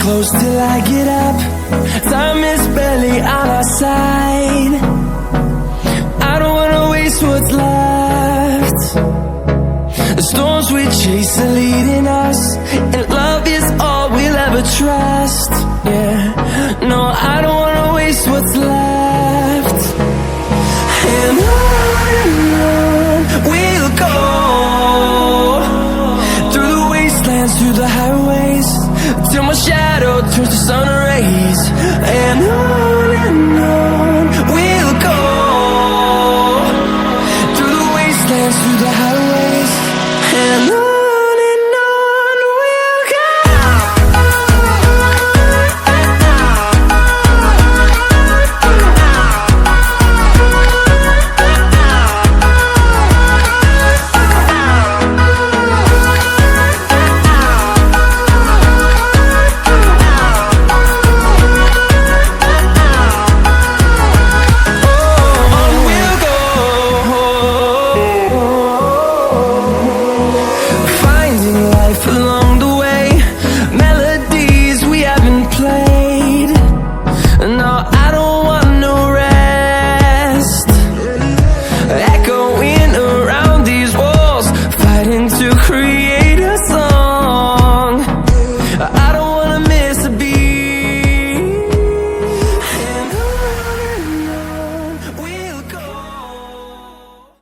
close till I get up. Time is barely on our side. I don't wanna waste what's left. The storms we chase are leading us, and love is all we'll ever trust. Yeah, no, I don't wanna waste what's left. And on we'll go, through the wastelands, through the highways, till my shadow turns to sun rays. And on we'll go, through the wastelands, through the highways, and on we'll go. Along the way, melodies we haven't played. No, I don't want no rest. Echoing around these walls, fighting to create